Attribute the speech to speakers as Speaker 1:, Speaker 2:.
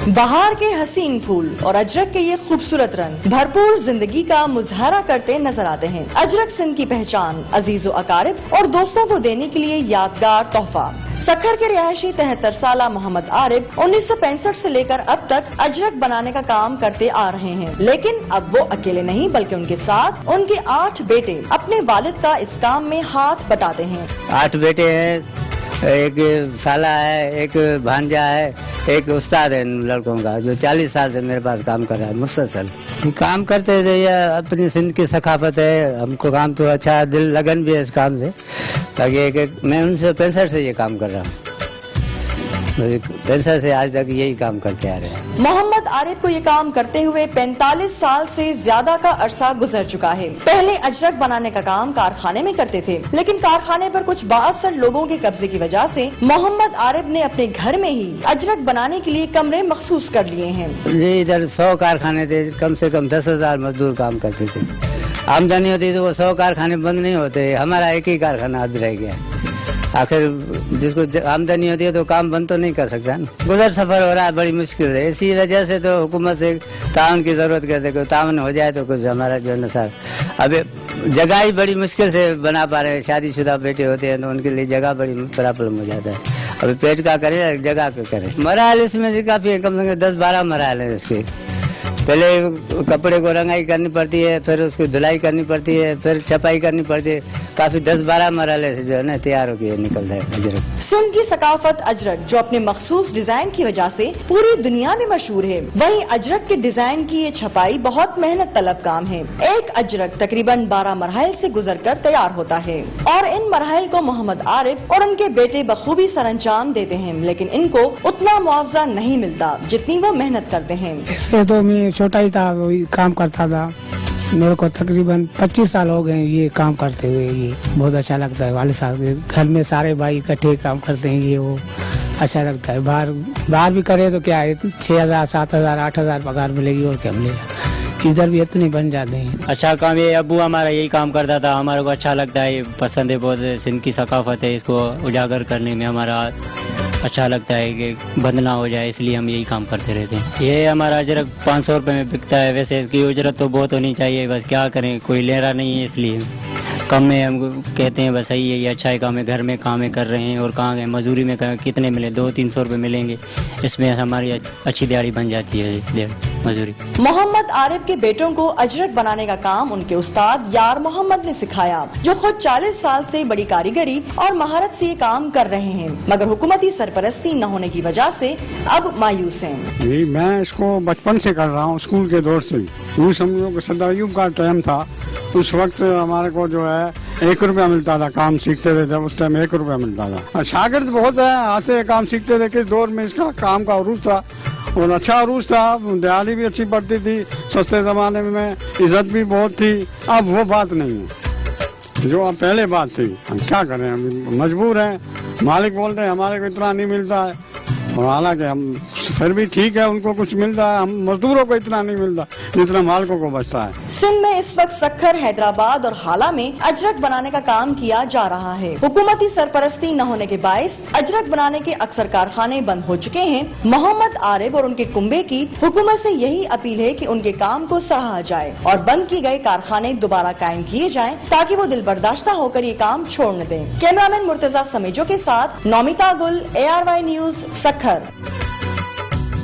Speaker 1: बहार के हसीन फूल और अजरक के ये खूबसूरत रंग भरपूर जिंदगी का मुजाहरा करते नजर आते हैं। अजरक सिंध की पहचान अजीजो अकारिब और दोस्तों को देने के लिए यादगार तोहफा। सखर के रिहायशी 73 साला मोहम्मद आरिफ 1965 से लेकर अब तक अजरक बनाने का काम करते आ रहे हैं, लेकिन अब वो अकेले नहीं बल्कि उनके साथ उनके 8 बेटे अपने वालिद का इस काम में हाथ बटाते हैं।
Speaker 2: 8 बेटे हैं, एक साला है, एक भांजा है, एक उस्ताद है लड़कों का जो 40 साल से मेरे पास काम कर रहा है मुसलसल। काम करते थे, ये अपनी सिंध की सकाफत है। हमको काम तो अच्छा दिल लगन भी है इस काम से, ताकि मैं 1965 से ये काम कर रहा हूँ। 65 से आज तक यही काम करते आ रहे हैं।
Speaker 1: मोहम्मद आरिफ को ये काम करते हुए 45 साल से ज्यादा का अरसा गुजर चुका है। पहले अजरक बनाने का काम कारखाने में करते थे, लेकिन कारखाने पर कुछ बाअसर लोगों के कब्जे की वजह से मोहम्मद आरिफ ने अपने घर में ही अजरक बनाने के लिए कमरे मखसूस कर लिए हैं।
Speaker 2: ये इधर 100 कारखाने थे, कम से कम 10,000 मजदूर काम करते थे। आमदनी होती तो वो 100 कारखाने बंद नहीं होते। हमारा एक ही कारखाना अब रह गया। आखिर जिसको आमदनी होती है तो काम बंद तो नहीं कर सकता ना। गुजर सफर हो रहा है, बड़ी मुश्किल है। इसी वजह से तो हुकूमत से ताउन की जरूरत करते, कोई ताउन हो जाए तो कुछ हमारा जो है सर। अभी जगह ही बड़ी मुश्किल से बना पा रहे हैं। शादीशुदा बेटे होते हैं तो उनके लिए जगह बड़ी प्रॉब्लम हो जाता है। अभी पेट का करे, जगह का करे। मराहल इसमें काफी कम से कम 10-12 मराहल है इसके। पहले कपड़े को रंगाई करनी पड़ती है, फिर उसको धुलाई करनी पड़ती है, फिर छपाई करनी पड़ती है। काफी 10-12 मरहले से जो है ना तैयार होकर निकलता है अजरक।
Speaker 1: सिंध की सकाफत अजरक जो अपने मखसूस डिजाइन की वजह से पूरी दुनिया में मशहूर है। वहीं अजरक के डिजाइन की ये छपाई बहुत मेहनत तलब काम है। एक अजरक तकरीबन 12 मरहल से गुजर कर तैयार होता है और इन मरहल को मोहम्मद आरिफ और उनके बेटे बखूबी सरअंजाम देते हैं, लेकिन इनको उतना मुआवजा नहीं मिलता जितनी वो मेहनत करते हैं।
Speaker 3: इससे तो मैं छोटा ही था, वही काम करता था। मेरे को तकरीबन 25 साल हो गए ये काम करते हुए। ये बहुत अच्छा लगता है। वाले साहब के घर में सारे भाई इकट्ठे काम करते हैं, ये वो अच्छा लगता है। बाहर भी करे तो क्या है, 6,000, 7,000, 8,000 पगार मिलेगी और क्या मिलेगा। इधर भी इतने बन जाते हैं।
Speaker 4: अच्छा काम ये अब्बू हमारा यही काम करता था, हमारे को अच्छा लगता है, पसंद है बहुत। सिंध की सकाफत है, इसको उजागर करने में हमारा अच्छा लगता है कि बंद ना हो जाए, इसलिए हम यही काम करते रहते हैं। ये हमारा अजरक 500 रुपये में बिकता है। वैसे इसकी उजरत तो बहुत होनी चाहिए, बस क्या करें, कोई ले रहा नहीं है, इसलिए कम में हम कहते हैं बस सही है, ये अच्छा है काम है। घर में काम कर रहे हैं और कहाँ गए मजदूरी में कितने मिले, 200-300 रुपये मिलेंगे, इसमें हमारी अच्छी दिहाड़ी बन जाती है मजदूरी।
Speaker 1: मोहम्मद आरिफ के बेटों को अजरक बनाने का काम उनके उस्ताद यार मोहम्मद ने सिखाया, जो खुद 40 साल से बड़ी कारीगरी और महारत से ये काम कर रहे हैं, मगर हुकूमती सरपरस्ती न होने की वजह से अब मायूस हैं।
Speaker 5: जी मैं इसको बचपन से कर रहा हूँ, स्कूल के दौर से। यूँ समझो कि सदर अयूब का टाइम था, उस वक्त हमारे को जो है 1 रुपया मिलता था। काम सीखते थे जब, उस टाइम 1 रुपया मिलता था। शागिर्द बहुत है, आते काम सीखते थे। किस दौर में इसका काम का अरूज था और अच्छा अरूज था। दिहाड़ी भी अच्छी पड़ती थी, सस्ते जमाने में इज्जत भी बहुत थी। अब वो बात नहीं है जो अब पहले बात थी। हम क्या करें, हम मजबूर हैं। मालिक बोलते हैं हमारे को इतना नहीं मिलता है, और हालांकि हम फिर भी ठीक है, उनको कुछ मिलता है। हम मजदूरों को इतना नहीं मिलता जितना मालिकों को बचता है।
Speaker 1: सिंध में इस वक्त सखर, हैदराबाद और हाला में अजरक बनाने का काम किया जा रहा है। हुकूमती सरपरस्ती न होने के बायस अजरक बनाने के अक्सर कारखाने बंद हो चुके हैं। मोहम्मद आरिफ और उनके कुंबे की हुकूमत से यही अपील है कि उनके काम को सराहा जाए और बंद किए गए कारखाने दोबारा कायम किए जाएं, ताकि वो दिल बर्दाश्ता होकर ये काम छोड़ न दें। कैमरामैन मुर्तजा समेजो के साथ नौमिता गुल, ARY न्यूज, सखर।